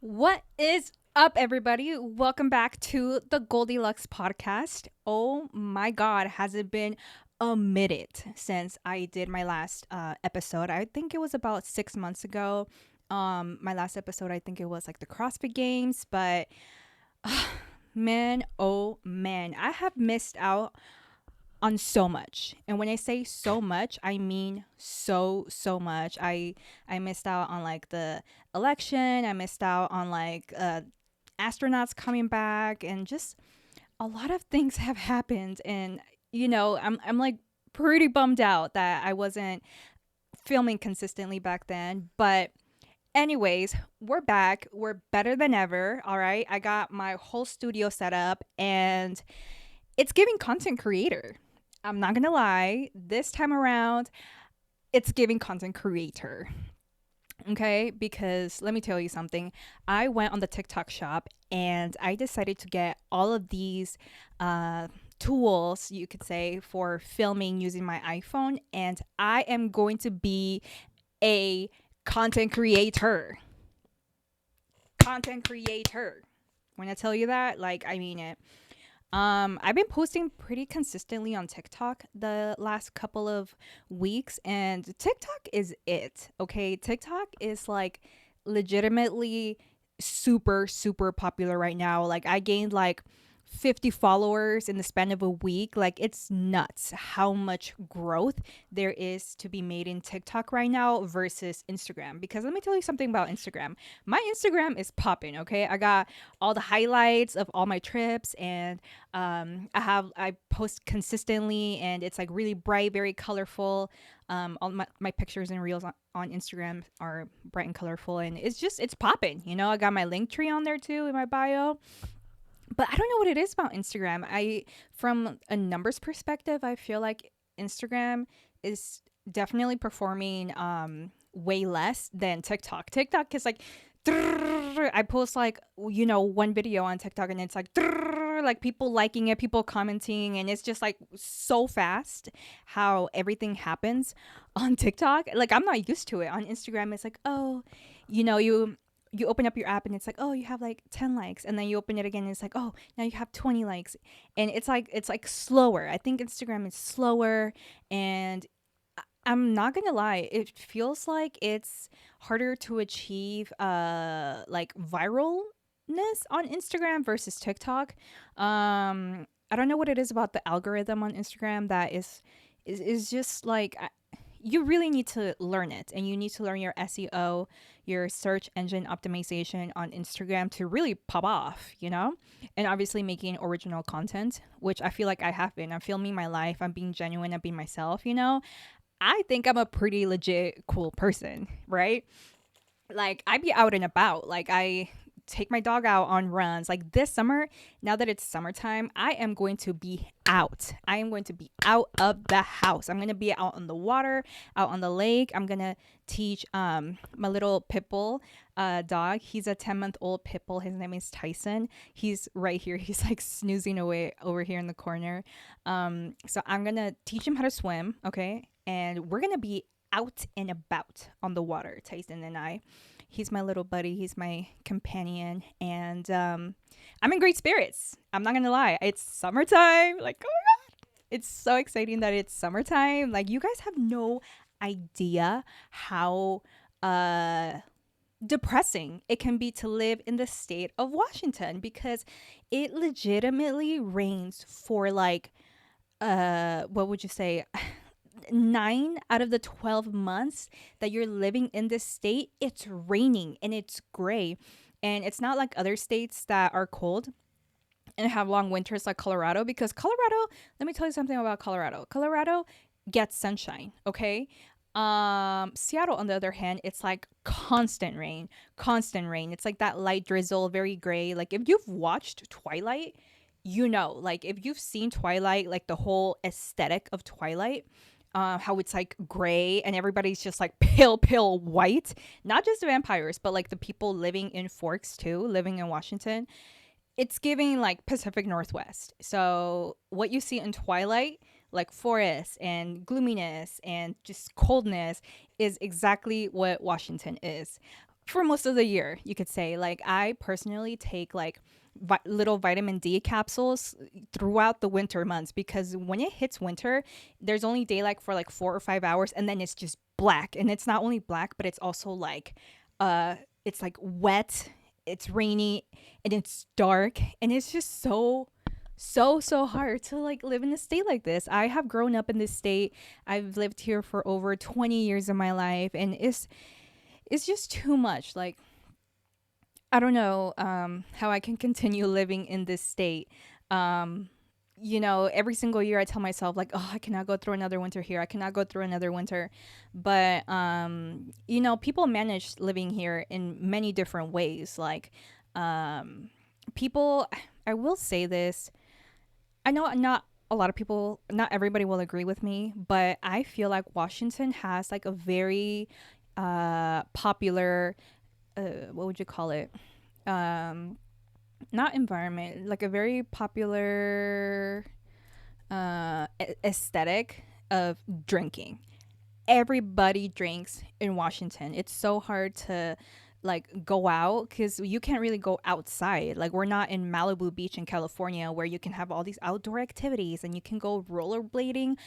What is up, everybody? Welcome back to the Goldi Luxe podcast. Oh my God, has it been a minute since I did my last episode? I think it was about 6 months ago. My last episode, I think it was like the CrossFit Games, but man, oh man, I have missed out on so much. And when I say so much, I mean so much. I missed out on like the election. I missed out on like astronauts coming back, and just a lot of things have happened. And I'm like pretty bummed out that I wasn't filming consistently back then. But anyways, we're back. We're better than ever. All right. I got my whole studio set up and it's giving content creator. I'm not gonna lie, this time around, it's giving content creator. Okay, because let me tell you something. I went on the TikTok shop and I decided to get all of these tools, you could say, for filming using my iPhone, and I am going to be a content creator. Content creator. When I tell you that, like, I mean it. I've been posting pretty consistently on TikTok the last couple of weeks, and TikTok is it. Okay, TikTok is like legitimately super popular right now. Like I gained like 50 followers in the span of a week. Like it's nuts how much growth there is to be made in TikTok right now versus Instagram. Because let me tell you something about Instagram. My Instagram is popping, okay? I got all the highlights of all my trips, and I post consistently, and it's like really bright, very colorful. All my pictures and reels on Instagram are bright and colorful, and it's popping. I got my link tree on there too in my bio. But I don't know what it is about Instagram. From a numbers perspective, I feel like Instagram is definitely performing way less than TikTok. TikTok is like, I post like one video on TikTok, and it's like people liking it, people commenting, and it's just like so fast how everything happens on TikTok. Like I'm not used to it. On Instagram, it's like, oh, you open up your app and it's like, oh, you have like 10 likes, and then you open it again and it's like, oh, now you have 20 likes. And it's like slower. I think Instagram is slower, and I'm not gonna lie, it feels like it's harder to achieve like viralness on Instagram versus TikTok. I don't know what it is about the algorithm on Instagram that is just like you really need to learn it, and you need to learn your SEO, your search engine optimization on Instagram to really pop off. And obviously making original content, which I feel like I have been. I'm filming my life, I'm being genuine, I'm being myself. I think I'm a pretty legit cool person, right? Like I be out and about. Like I take my dog out on runs. Like this summer, now that it's summertime, I am going to be out. I am going to be out of the house. I'm going to be out on the water, out on the lake. I'm going to teach my little pit bull dog. He's a 10-month-old pit bull. His name is Tyson. He's right here. He's like snoozing away over here in the corner. So I'm going to teach him how to swim, okay? And we're going to be out and about on the water, Tyson and I. He's my little buddy. He's my companion. And I'm in great spirits. I'm not going to lie. It's summertime. Like, oh my God. It's so exciting that it's summertime. Like, you guys have no idea how depressing it can be to live in the state of Washington, because it legitimately rains for like, what would you say? 9 out of the 12 months that you're living in this state, it's raining and it's gray. And it's not like other states that are cold and have long winters like Colorado, because Colorado, let me tell you something about Colorado. Colorado gets sunshine, okay? Seattle, on the other hand, it's like constant rain, constant rain. It's like that light drizzle, very gray. Like if you've watched Twilight, like if you've seen Twilight, like the whole aesthetic of Twilight, how it's like gray and everybody's just like pale white. Not just the vampires, but like the people living in Forks too, living in Washington. It's giving like Pacific Northwest. So what you see in Twilight, like forest and gloominess and just coldness, is exactly what Washington is. for most of the year, you could say. Like, I personally take like little vitamin D capsules throughout the winter months, because when it hits winter, there's only daylight for like 4 or 5 hours, and then it's just black. And it's not only black, but it's also like, uh, it's like wet, it's rainy, and it's dark, and it's just so hard to like live in a state like this. I have grown up in this state. I've lived here for over 20 years of my life, and it's just too much. Like, I don't know how I can continue living in this state. Um, every single year I tell myself like, oh, I cannot go through another winter here. I cannot go through another winter. But people manage living here in many different ways. Like, people, I will say this. I know not a lot of people, not everybody will agree with me, but I feel like Washington has like a very popular, what would you call it? Um, Not environment, like a very popular aesthetic of drinking. Everybody drinks in Washington. It's so hard to like go out because you can't really go outside. Like, we're not in Malibu Beach in California where you can have all these outdoor activities and you can go rollerblading,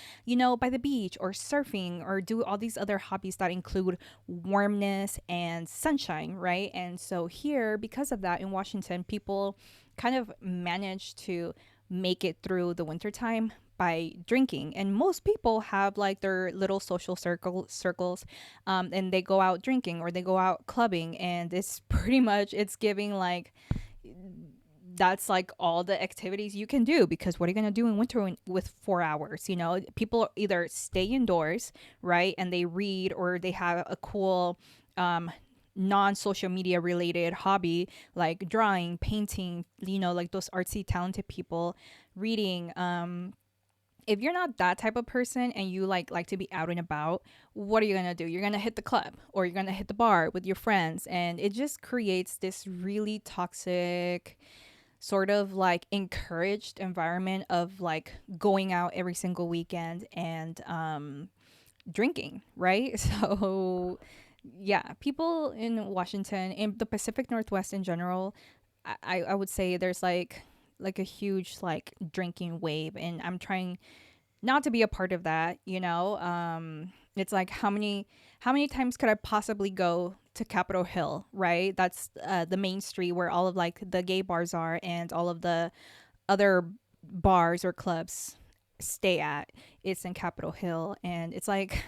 by the beach, or surfing, or do all these other hobbies that include warmness and sunshine, right? And so here, because of that, in Washington, people kind of manage to make it through the wintertime by drinking. And most people have like their little social circles, and they go out drinking or they go out clubbing, and it's pretty much, it's giving like, that's like all the activities you can do, because what are you going to do in winter with 4 hours? People either stay indoors, right, and they read, or they have a cool non-social media related hobby like drawing, painting, like those artsy talented people, reading. If you're not that type of person and you like to be out and about, what are you gonna do? You're gonna hit the club, or you're gonna hit the bar with your friends, and it just creates this really toxic, sort of like encouraged environment of like going out every single weekend and drinking, right? So yeah, people in Washington, in the Pacific Northwest in general, I would say there's like a huge like drinking wave, and I'm trying not to be a part of that. It's like, how many times could I possibly go to Capitol Hill, right? That's the main street where all of like the gay bars are, and all of the other bars or clubs stay at. It's in Capitol Hill, and it's like,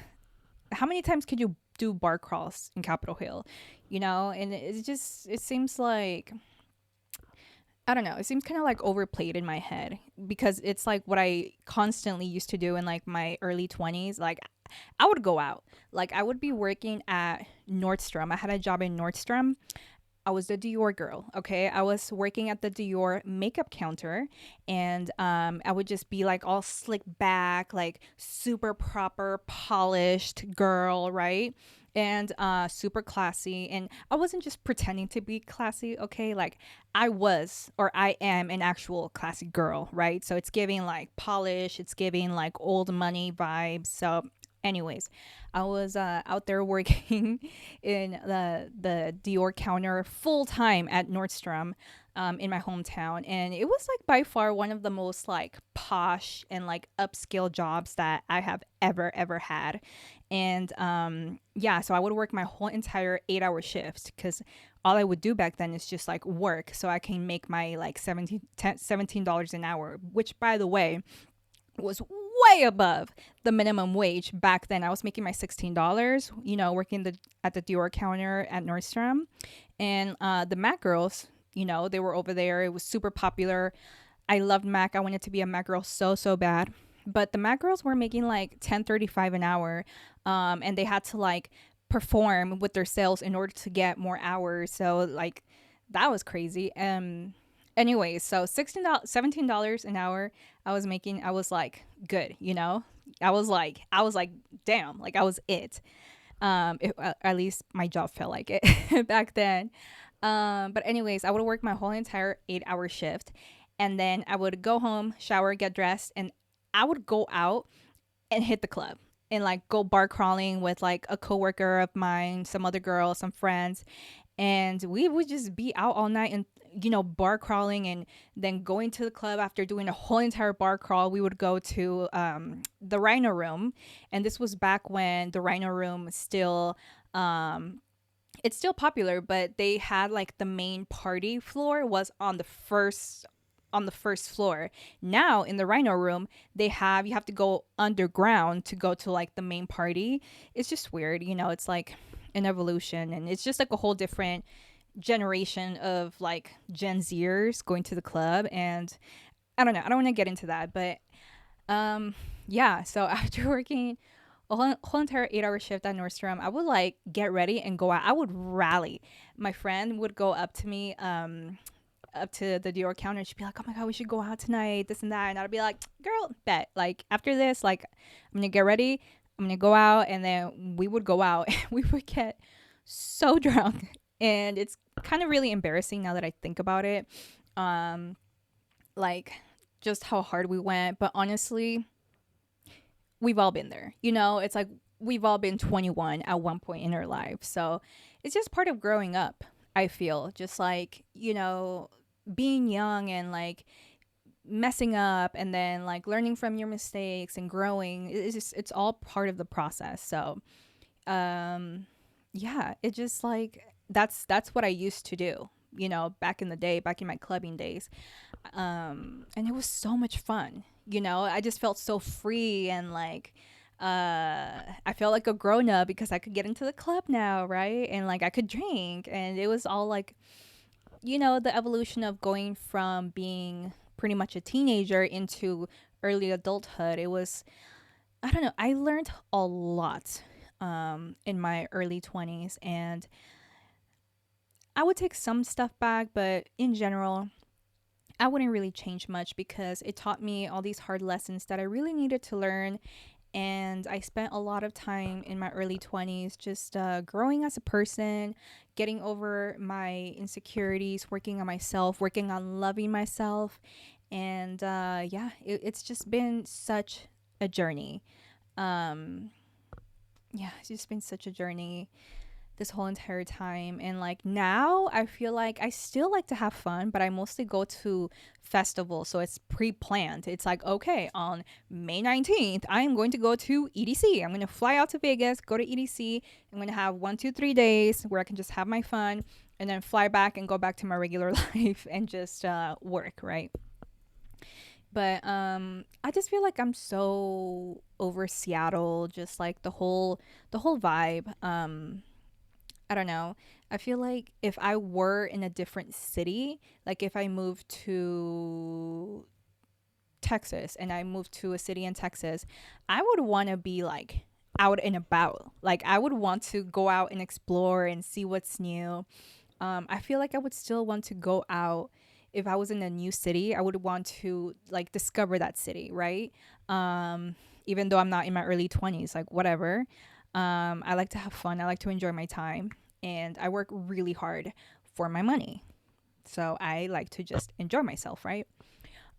how many times could you do bar crawls in Capitol Hill? And it seems like, I don't know. It seems kind of like overplayed in my head, because it's like what I constantly used to do in like my early 20s. Like, I would go out. Like, I would be working at Nordstrom. I had a job in Nordstrom. I was the Dior girl, okay? I was working at the Dior makeup counter, and I would just be like all slick back, like super proper, polished girl, right? And super classy. And I wasn't just pretending to be classy, okay? Like, I was, or I am, an actual classy girl, right? So it's giving like polish, it's giving like old money vibes. So anyways, I was out there working in the Dior counter full time at Nordstrom, in my hometown, and it was like by far one of the most like posh and like upscale jobs that I have ever had. And yeah, so I would work my whole entire 8 hour shift, because all I would do back then is just like work so I can make my like $17 an hour, which, by the way, was way above the minimum wage back then. I was making my $16, working at the Dior counter at Nordstrom. And the Mac girls, they were over there. It was super popular. I loved Mac. I wanted to be a Mac girl so bad. But the Mac girls were making like 10.35 an hour, and they had to like perform with their sales in order to get more hours. So like, that was crazy. Anyways, so $17 an hour I was making. I was like, good, I was like, damn, like I was it. At least my job felt like it back then. But anyways, I would work my whole entire 8 hour shift, and then I would go home, shower, get dressed, and I would go out and hit the club, and like go bar crawling with like a coworker of mine, some other girls, some friends. and we would just be out all night and bar crawling, and then going to the club. After doing a whole entire bar crawl, we would go to the Rhino Room, and this was back when the Rhino Room still it's still popular, but they had like the main party floor was on the first floor. Now in the Rhino Room, you have to go underground to go to like the main party. It's just weird, it's like an evolution, and it's just like a whole different generation of like Gen Zers going to the club. And I don't know, I don't want to get into that, but yeah, so after working a whole entire 8 hour shift at Nordstrom, I would like get ready and go out. I would rally. My friend would go up to me, up to the Dior counter, and she'd be like, "Oh my god, we should go out tonight, this and that." And I'd be like, "Girl, bet. Like after this, like I'm gonna get ready, I'm gonna go out." And then we would go out and we would get so drunk. And it's kind of really embarrassing now that I think about it. Like just how hard we went. But honestly, we've all been there. It's like we've all been 21 at one point in our life. So it's just part of growing up, I feel. Just like, being young and like messing up, and then like learning from your mistakes and growing. It's all part of the process. So yeah, it just like that's what I used to do, back in the day, back in my clubbing days. And it was so much fun. I just felt so free, and like I felt like a grown up because I could get into the club now, right? And like I could drink, and it was all like, the evolution of going from being pretty much a teenager into early adulthood. It was, I don't know, I learned a lot in my early 20s, and I would take some stuff back, but in general, I wouldn't really change much because it taught me all these hard lessons that I really needed to learn. And I spent a lot of time in my early 20s just growing as a person, getting over my insecurities, working on myself, working on loving myself. And yeah, it's just been such a journey. Yeah, it's just been such a journey this whole entire time. And like now I feel like I still like to have fun, but I mostly go to festivals, so it's pre-planned. It's like, okay, on May 19th I'm going to go to EDC. I'm going to fly out to Vegas, go to EDC. I'm going to have 1 2 3 days where I can just have my fun, and then fly back and go back to my regular life and just work, right? But I just feel like I'm so over Seattle, just like the whole vibe. I don't know. I feel like if I were in a different city, like if I moved to Texas and I moved to a city in Texas, I would want to be like out and about. Like I would want to go out and explore and see what's new. I feel like I would still want to go out if I was in a new city. I would want to like discover that city, right? Even though I'm not in my early 20s, like whatever. I like to have fun. I like to enjoy my time, and I work really hard for my money. So I like to just enjoy myself, right?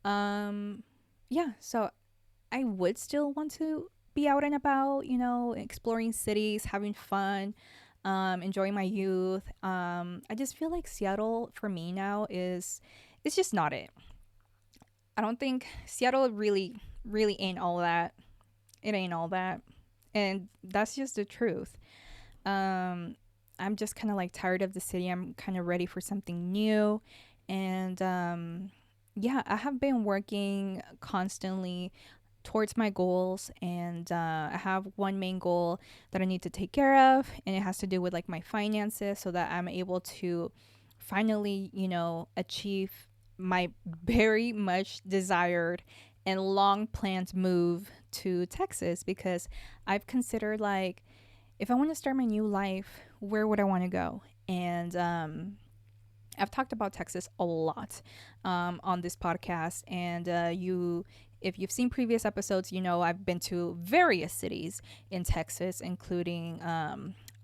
Yeah, so I would still want to be out and about, exploring cities, having fun, enjoying my youth. I just feel like Seattle for me now it's just not it. I don't think Seattle really ain't all that. It ain't all that. And that's just the truth. I'm just kind of like tired of the city. I'm kind of ready for something new. And yeah, I have been working constantly towards my goals, and I have one main goal that I need to take care of, and it has to do with like my finances, so that I'm able to finally, achieve my very much desired and long planned move to Texas, because I've considered like, if I want to start my new life, where would I want to go? And I've talked about Texas a lot on this podcast, and if you've seen previous episodes, I've been to various cities in Texas, including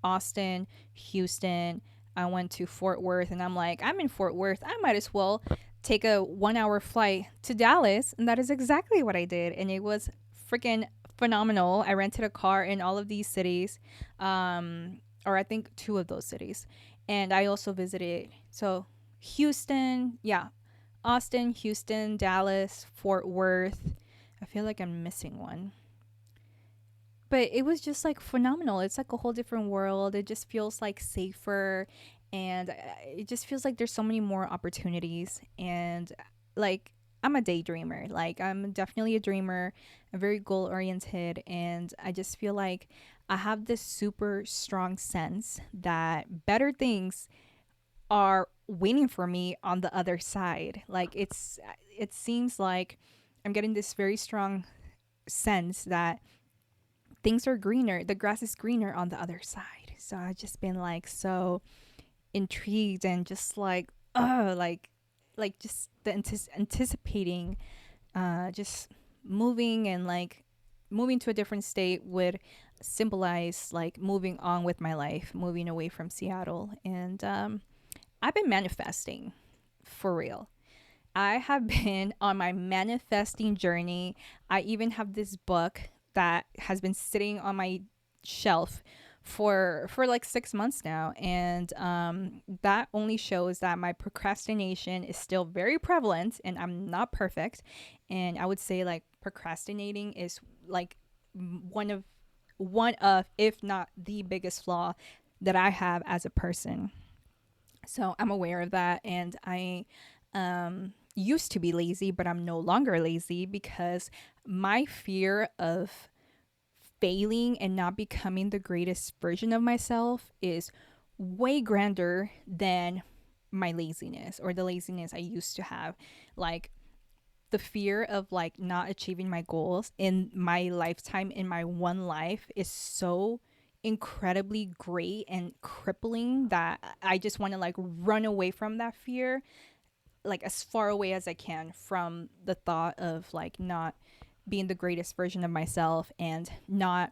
Austin, Houston. I went to Fort Worth, and I'm like, I'm in Fort Worth, I might as well take a 1 hour flight to Dallas. And that is exactly what I did, and it was freaking phenomenal. I rented a car in all of these cities, or I think two of those cities, And I also visited, so Houston, yeah, Austin, Houston, Dallas, Fort Worth. I feel like I'm missing one. But it was just like phenomenal. It's like a whole different world. It just feels like safer, and it just feels like there's so many more opportunities. And like, I'm a daydreamer. Like, I'm definitely a dreamer. I'm very goal oriented, and I just feel like I have this super strong sense that better things are waiting for me on the other side. Like, it seems like I'm getting this very strong sense that things are greener, the grass is greener on the other side. So I've just been like so intrigued and just like, oh, like just the anticipating, just moving, and like moving to a different state would symbolize like moving on with my life, moving away from Seattle. And I've been manifesting for real. I have been on my manifesting journey. I even have this book that has been sitting on my shelf for like 6 months now, and that only shows that my procrastination is still very prevalent, and I'm not perfect. And I would say like procrastinating is like one of if not the biggest flaw that I have as a person. So I'm aware of that, and I used to be lazy, but I'm no longer lazy because my fear of failing and not becoming the greatest version of myself is way grander than my laziness, or the laziness I used to have. Like, the fear of like not achieving my goals in my lifetime, in my one life, is so incredibly great and crippling that I just want to like run away from that fear, like as far away as I can from the thought of like not being the greatest version of myself, and not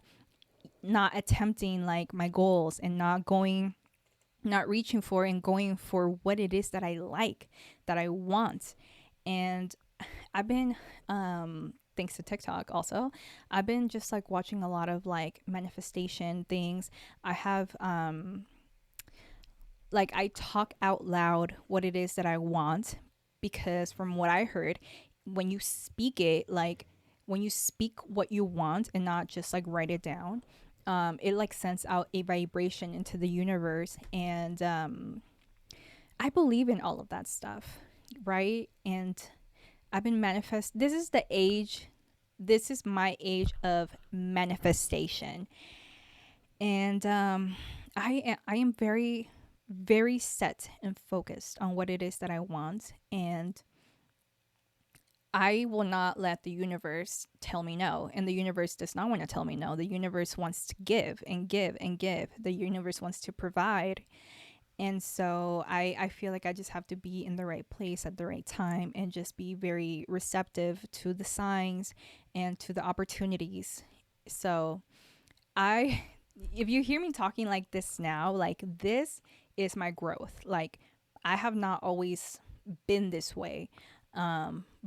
attempting like my goals, and not reaching for and going for what it is that I like, that I want. And I've been thanks to TikTok also, I've been just like watching a lot of like manifestation things. I have like, I talk out loud what it is that I want, because from what I heard, when you speak it, like when you speak what you want and not just like write it down, it like sends out a vibration into the universe. And I believe in all of that stuff, right? And I've been manifest. This is my age of manifestation, and I am very, very set and focused on what it is that I want, and I will not let the universe tell me no. And the universe does not want to tell me no. The universe wants to give and give and give. The universe wants to provide. And so I feel like I just have to be in the right place at the right time, and just be very receptive to the signs and to the opportunities. So I, if you hear me talking like this now, like, this is my growth. Like, I have not always been this way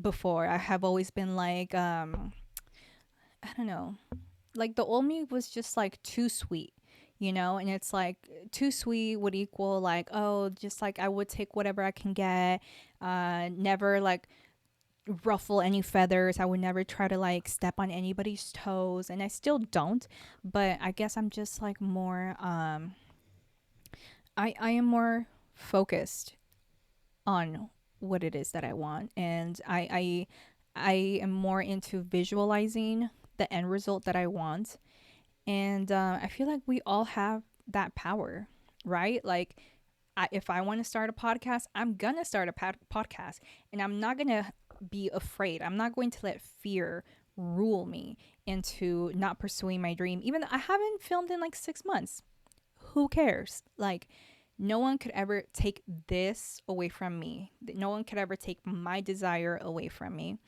before. I have always been like, I don't know, like the old me was just like too sweet, you know? And it's like too sweet would equal like, oh, just like I would take whatever I can get, never like ruffle any feathers. I would never try to like step on anybody's toes, and I still don't. But I guess I'm just like more I am more focused on what it is that I want, and I am more into visualizing the end result that I want. And I feel like we all have that power, right? Like, if I want to start a podcast, I'm gonna start a podcast, and I'm not gonna be afraid. I'm not going to let fear rule me into not pursuing my dream, even though I haven't filmed in like 6 months. Who cares? Like, no one could ever take this away from me. No one could ever take my desire away from me.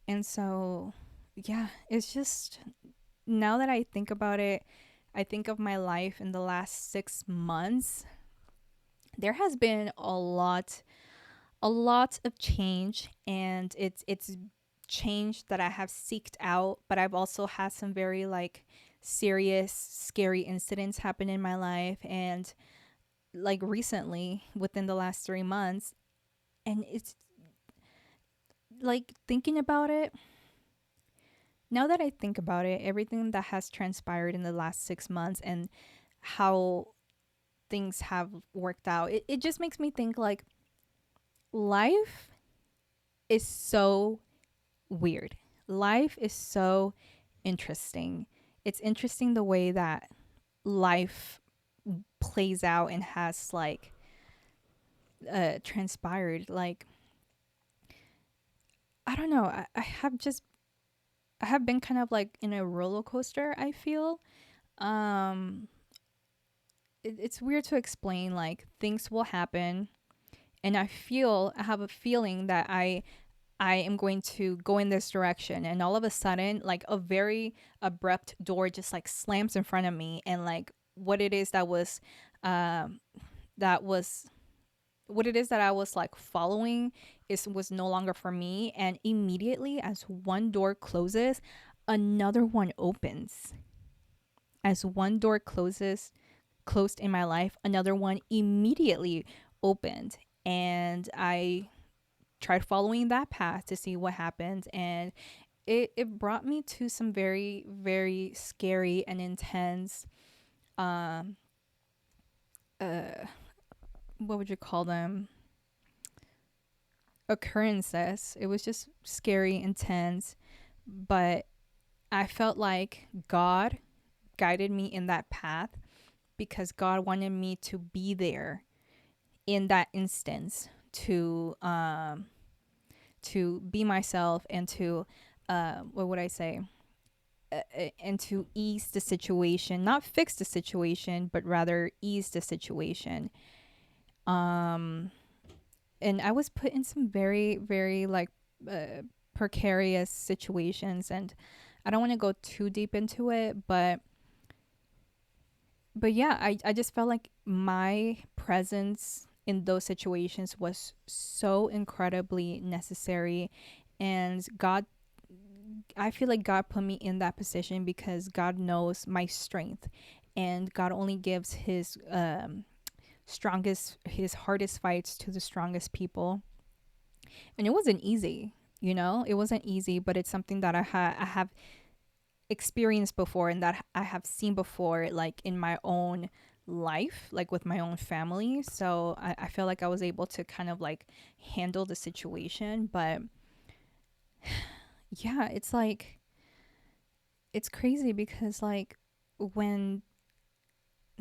And so, yeah, it's just, now that I think about it, I think of my life in the last 6 months. There has been a lot of change, and it's change that I have seeked out, but I've also had some very like serious, scary incidents happen in my life. And like recently within the last 3 months. And it's like thinking about it, now that I think about it, everything that has transpired in the last 6 months and how things have worked out, it just makes me think like life is so weird. Life is so interesting. It's interesting the way that life plays out and has like transpired. Like, I don't know. I have been kind of like in a roller coaster, I feel. Um it's weird to explain. Like, things will happen and I have a feeling that I am going to go in this direction, and all of a sudden like a very abrupt door just like slams in front of me, and like what it is um that was what it is that I was like following is was no longer for me, and immediately as one door closes, another one opens. As one door closed in my life, another one immediately opened, and I tried following that path to see what happened, and it brought me to some very, very scary and intense um uh what would you call them, occurrences. It was just scary, intense, but I felt like God guided me in that path because God wanted me to be there in that instance to be myself and to what would I say, and to ease the situation, not fix the situation, but rather ease the situation. Um, and I was put in some very, very like precarious situations, and I don't want to go too deep into it, but yeah, I just felt like my presence in those situations was so incredibly necessary, and God, I feel like God put me in that position because God knows my strength, and God only gives his hardest fights to the strongest people. And it wasn't easy, it wasn't easy, but it's something that I have experienced before and that I have seen before, like in my own life, like with my own family. So I feel like I was able to kind of like handle the situation. But yeah, it's like, it's crazy because like when,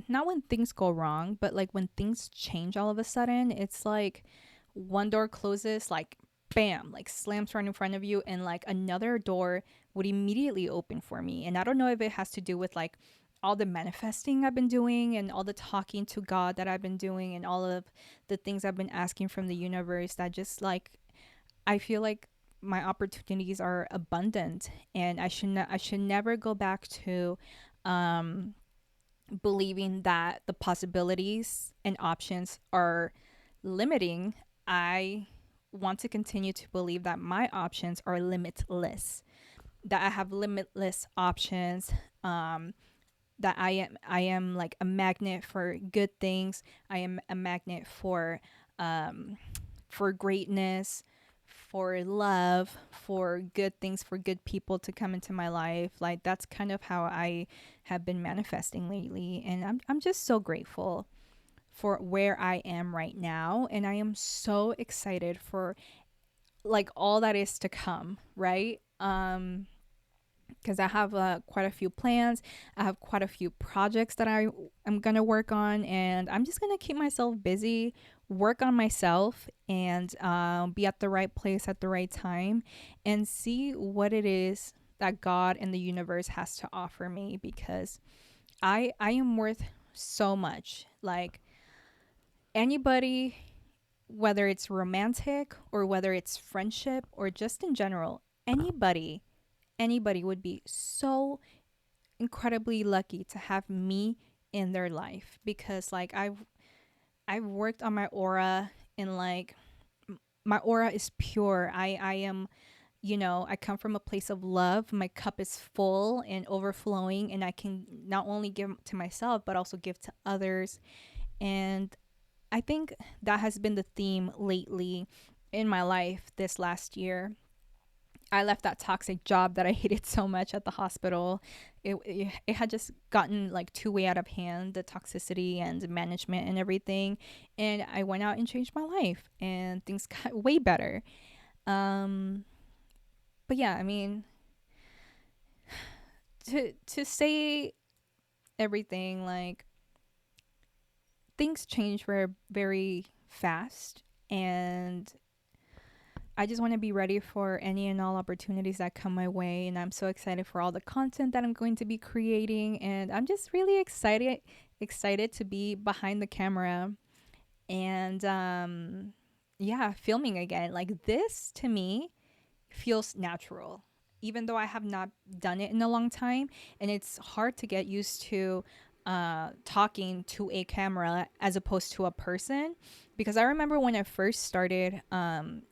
not when things go wrong, but like when things change all of a sudden, it's like one door closes, like bam, like slams right in front of you, and like another door would immediately open for me. And I don't know if it has to do with like all the manifesting I've been doing and all the talking to God that I've been doing and all of the things I've been asking from the universe, that just like I feel like my opportunities are abundant, and I should never go back to um believing that the possibilities and options are limiting. I want to continue to believe that my options are limitless, that I have limitless options, that I am like a magnet for good things. I am a magnet for greatness, for love, for good things, for good people to come into my life. Like, that's kind of how I have been manifesting lately, and I'm just so grateful for where I am right now, and I am so excited for like all that is to come, right? Because I have quite a few plans. I have quite a few projects that I am going to work on, and I'm just going to keep myself busy, work on myself, and be at the right place at the right time and see what it is that God and the universe has to offer me, because I am worth so much. Like, anybody, whether it's romantic or whether it's friendship or just in general, anybody would be so incredibly lucky to have me in their life, because like I've worked on my aura, and like my aura is pure. I am, I come from a place of love. My cup is full and overflowing, and I can not only give to myself but also give to others. And I think that has been the theme lately in my life this last year. I left that toxic job that I hated so much at the hospital. It had just gotten like too way out of hand, the toxicity and management and everything. And I went out and changed my life, and things got way better. Um, but yeah, I mean, to say everything, like, things change very very fast, and I just want to be ready for any and all opportunities that come my way. And I'm so excited for all the content that I'm going to be creating. And I'm just really excited to be behind the camera and, yeah, filming again. Like, this to me feels natural, even though I have not done it in a long time. And it's hard to get used to talking to a camera as opposed to a person. Because I remember when I first started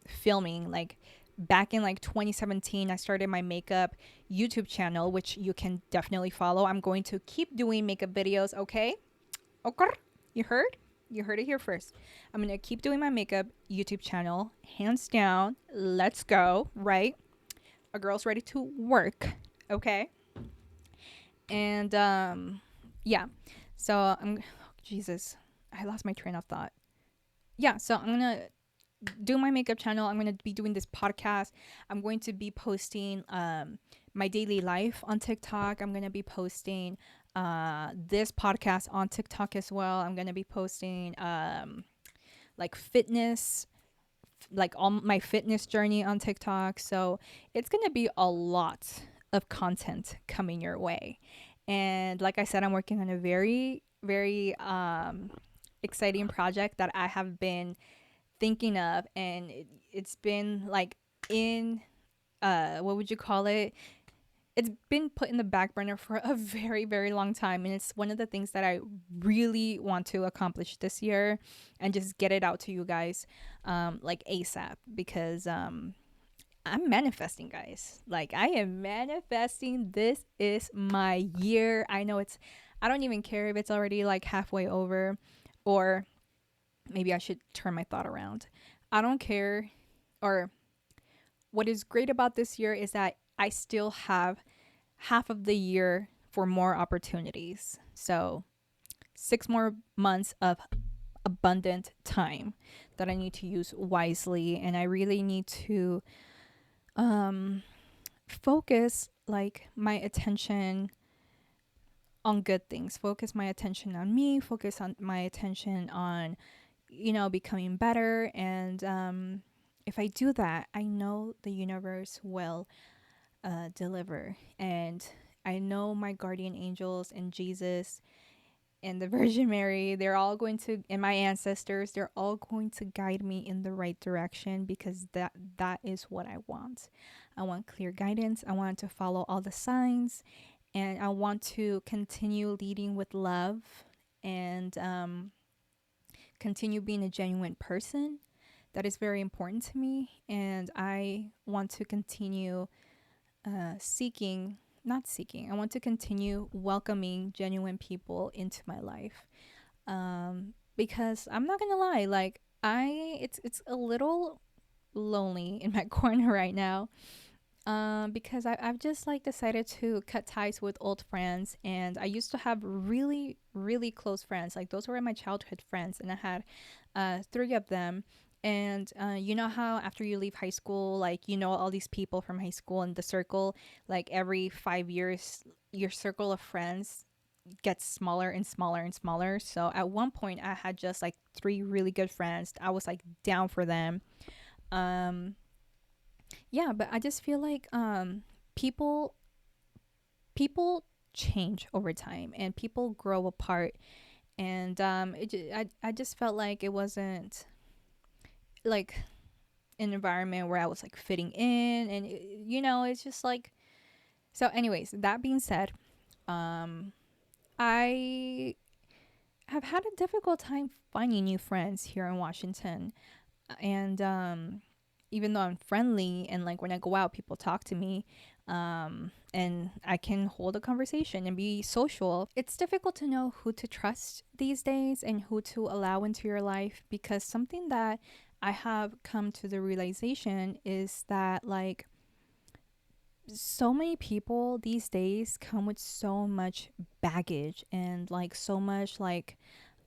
filming, like back in like 2017, I started my makeup YouTube channel, which you can definitely follow. I'm going to keep doing makeup videos, okay? Okay. You heard? You heard it here first. I'm going to keep doing my makeup YouTube channel, hands down. Let's go, right? A girl's ready to work, okay? And yeah. So I'm Jesus, I lost my train of thought. Yeah, so I'm gonna do my makeup channel. I'm gonna be doing this podcast. I'm going to be posting my daily life on TikTok. I'm gonna be posting this podcast on TikTok as well. I'm gonna be posting like fitness, like all my fitness journey on TikTok. So it's gonna be a lot of content coming your way. And like I said, I'm working on a very, very exciting project that I have been thinking of, and it's been like in what would you call it? It's been put in the back burner for a very, very long time, and it's one of the things that I really want to accomplish this year and just get it out to you guys like ASAP, because I'm manifesting, guys. Like, I am manifesting. This is my year. I know I don't even care if it's already like halfway over, or maybe I should turn my thought around. I don't care. Or what is great about this year is that I still have half of the year for more opportunities. So 6 more months of abundant time that I need to use wisely. And I really need to focus like my attention on good things, focus my attention on me, focus on my attention on, becoming better. And if I do that, I know the universe will deliver. And I know my guardian angels and Jesus and the Virgin Mary, they're all going to, and my ancestors, they're all going to guide me in the right direction, because that is what I want. I want clear guidance. I want to follow all the signs, and I want to continue leading with love, and continue being a genuine person. That is very important to me, and I want to continue not seeking. I want to continue welcoming genuine people into my life. Because I'm not gonna lie, like, it's a little lonely in my corner right now. Because I've just like decided to cut ties with old friends, and I used to have really, really close friends. Like, those were my childhood friends, and I had 3 of them. And you know how after you leave high school, like, all these people from high school in the circle, like every 5 years, your circle of friends gets smaller and smaller and smaller. So at one point, I had just like 3 really good friends. I was like down for them. Um, yeah, but I just feel like people people change over time, and people grow apart. And I just felt like it wasn't like an environment where I was like fitting in, and it's just like. So anyways, that being said, I have had a difficult time finding new friends here in Washington. And even though I'm friendly and like when I go out, people talk to me, and I can hold a conversation and be social. It's difficult to know who to trust these days and who to allow into your life, because something that I have come to the realization is that like so many people these days come with so much baggage and like so much like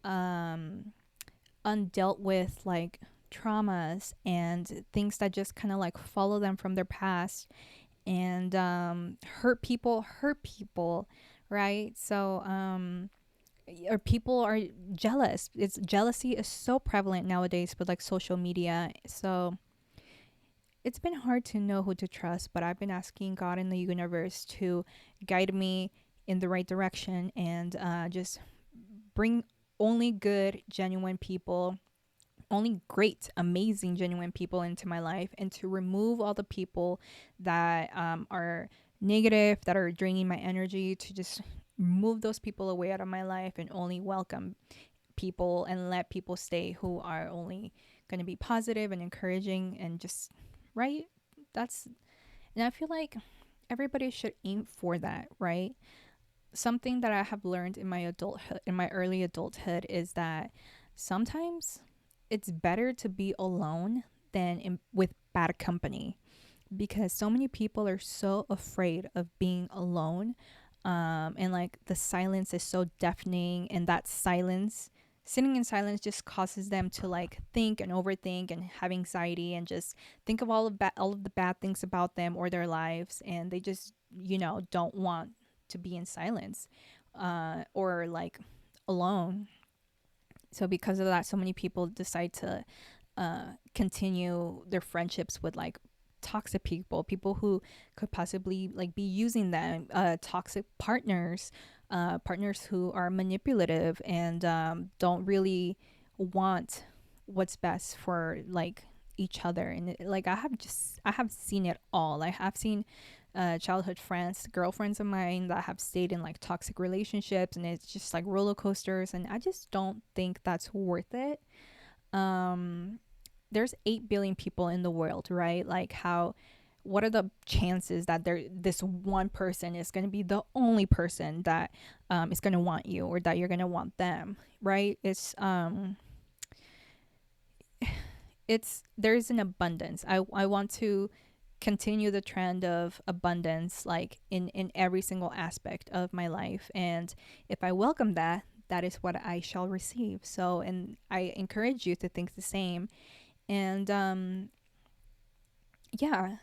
um undealt with like traumas and things that just kind of like follow them from their past, and hurt people, right? So or people are jealous. It's jealousy is so prevalent nowadays with like social media. So it's been hard to know who to trust, but I've been asking God in the universe to guide me in the right direction, and just bring only good, genuine people, only great, amazing, genuine people into my life, and to remove all the people that are negative, that are draining my energy, to just move those people away out of my life and only welcome people and let people stay who are only going to be positive and encouraging and just right. That's, and I feel like everybody should aim for that, right? Something that I have learned in my adulthood, in my early adulthood, is that sometimes it's better to be alone than with bad company, because so many people are so afraid of being alone, and like the silence is so deafening, and that silence, sitting in silence, just causes them to like think and overthink and have anxiety and just think of all of the bad things about them or their lives, and they just don't want to be in silence, or like alone. So because of that, so many people decide to continue their friendships with like toxic people who could possibly like be using them, toxic partners, partners who are manipulative and don't really want what's best for like each other. And like I have seen it all. I have seen childhood friends, girlfriends of mine that have stayed in like toxic relationships, and it's just like roller coasters, and I just don't think that's worth it. um there's 8 billion people in the world, right? Like how, what are the chances that this one person is going to be the only person that is going to want you, or that you're going to want them, right? It's there's an abundance. I want to continue the trend of abundance, like in every single aspect of my life, and if I welcome that, that is what I shall receive. So, and I encourage you to think the same. And yeah,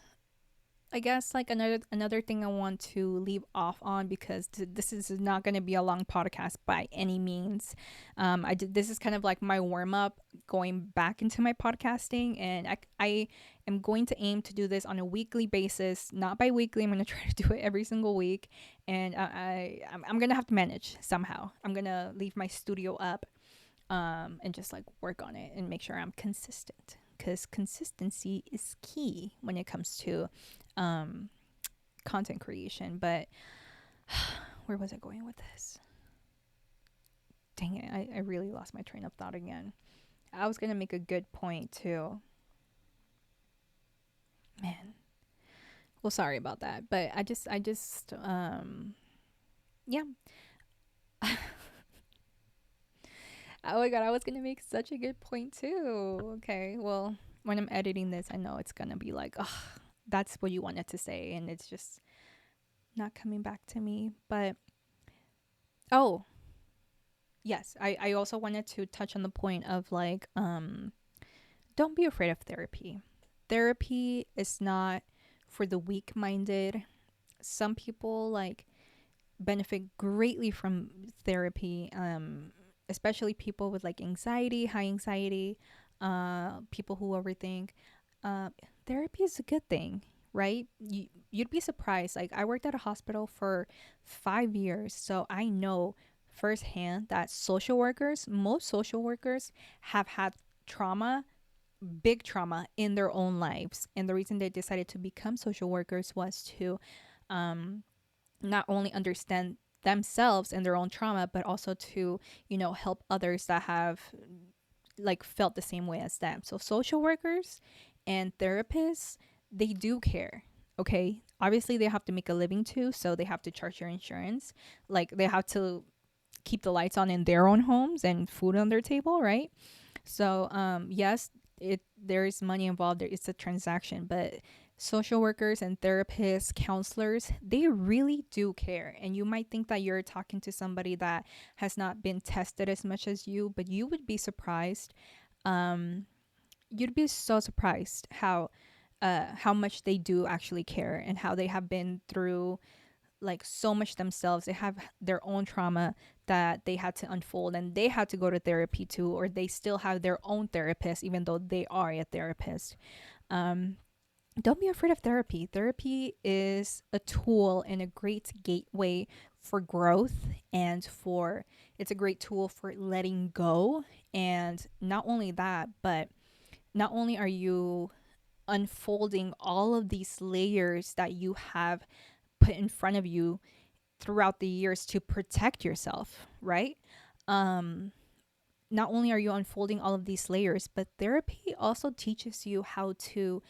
I guess like another thing I want to leave off on, because this is not going to be a long podcast by any means. I did, this is kind of like my warm up going back into my podcasting, and I am going to aim to do this on a weekly basis, not bi-weekly. I'm going to try to do it every single week, and I'm going to have to manage somehow. I'm going to leave my studio up, and just like work on it and make sure I'm consistent, because consistency is key when it comes to um, content creation. But where was I going with this? Dang it, I really lost my train of thought again. I was gonna make a good point too. Man. Well, sorry about that. But yeah. Oh my god, I was gonna make such a good point too. Okay, well, when I'm editing this, I know it's gonna be like, oh, that's what you wanted to say, and it's just not coming back to me. But oh, yes, I also wanted to touch on the point of like, don't be afraid of therapy. Therapy is not for the weak minded. Some people like benefit greatly from therapy, especially people with like anxiety, high anxiety, people who overthink. Uh, Therapy is a good thing, right? You'd be surprised. Like, I worked at a hospital for 5 years, so I know firsthand that most social workers have had trauma, big trauma in their own lives. And the reason they decided to become social workers was to um, not only understand themselves and their own trauma, but also to, help others that have like felt the same way as them. So social workers And therapists, they do care. Okay. Obviously, they have to make a living too. So they have to charge your insurance. Like, they have to keep the lights on in their own homes and food on their table, right? So, yes, there is money involved. It's a transaction, but social workers and therapists, counselors, they really do care. And you might think that you're talking to somebody that has not been tested as much as you, but you would be surprised. Um, you'd be so surprised how much they do actually care and how they have been through like so much themselves. They have their own trauma that they had to unfold, and they had to go to therapy too, or they still have their own therapist even though they are a therapist. um, don't be afraid of therapy. Therapy is a tool and a great gateway for growth, and for it's a great tool for letting go. And not only that, but not only are you unfolding all of these layers that you have put in front of you throughout the years to protect yourself, right? Um, Not only are you unfolding all of these layers, but therapy also teaches you how to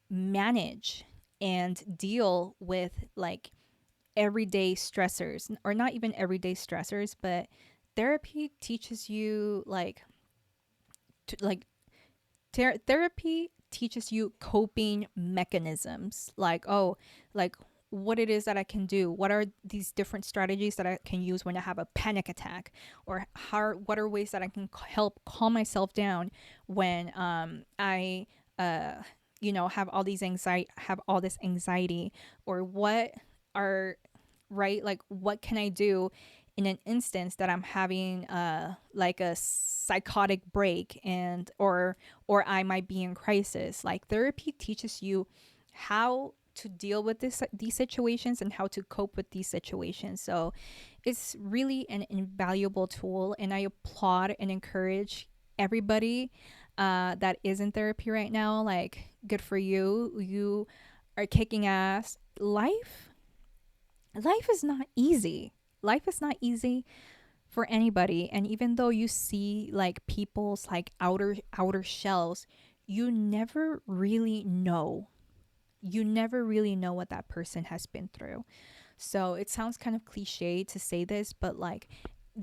manage and deal with like everyday stressors, or not even everyday stressors, but therapy teaches you like therapy teaches you coping mechanisms, like, oh, like what it is that I can do, what are these different strategies that I can use when I have a panic attack, or what are ways that I can help calm myself down when I have all this anxiety, or what are right, like what can I do in an instance that I'm having like a psychotic break, or I might be in crisis. Like therapy teaches you how to deal with these situations and how to cope with these situations. So it's really an invaluable tool, and I applaud and encourage everybody that is in therapy right now. Like, good for you. You are kicking ass. Life is not easy. Life is not easy for anybody. And even though you see like people's like outer shells, you never really know. You never really know what that person has been through. So it sounds kind of cliche to say this, but like,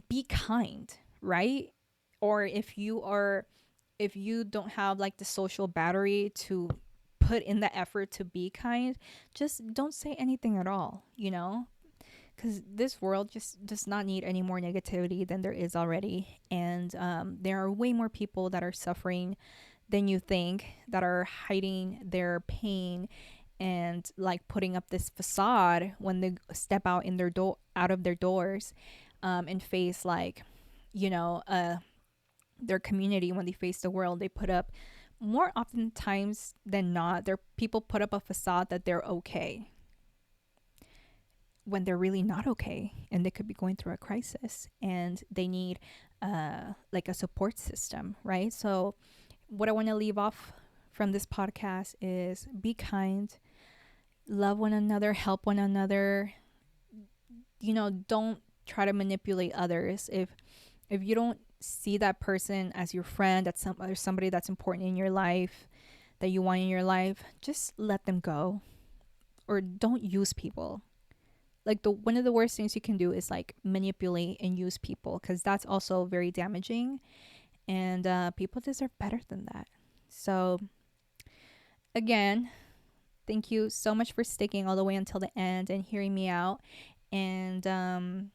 be kind, right? Or if you don't have like the social battery to put in the effort to be kind, just don't say anything at all, you know? Because this world just does not need any more negativity than there is already. And there are way more people that are suffering than you think, that are hiding their pain and like putting up this facade when they step out in out of their doors, and face like, you know, their community. When they face the world, they put up, more oftentimes than not, their people put up a facade that they're okay, when they're really not okay, and they could be going through a crisis and they need like a support system, right? So what I want to leave off from this podcast is be kind, love one another, help one another. You know, don't try to manipulate others. If you don't see that person as your friend, that's somebody that's important in your life, that you want in your life, just let them go, or don't use people. Like, the one of the worst things you can do is like manipulate and use people, because that's also very damaging, and people deserve better than that. So again, thank you so much for sticking all the way until the end and hearing me out. And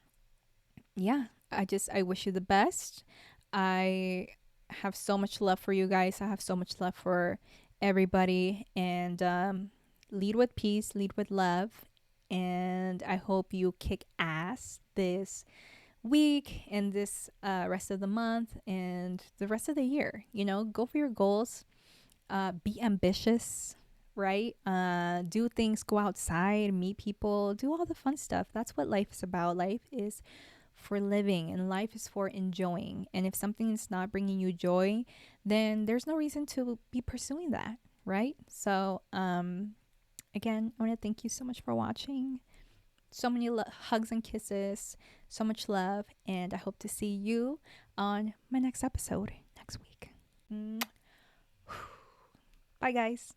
yeah, I wish you the best. I have so much love for you guys. I have so much love for everybody. And lead with peace, lead with love. And I hope you kick ass this week and this rest of the month and the rest of the year. You know, go for your goals. Be ambitious, right? Do things, go outside, meet people, do all the fun stuff. That's what life is about. Life is for living, and life is for enjoying. And if something is not bringing you joy, then there's no reason to be pursuing that, right? So again, I want to thank you so much for watching. So many hugs and kisses, so much love, and I hope to see you on my next episode next week. Bye, guys.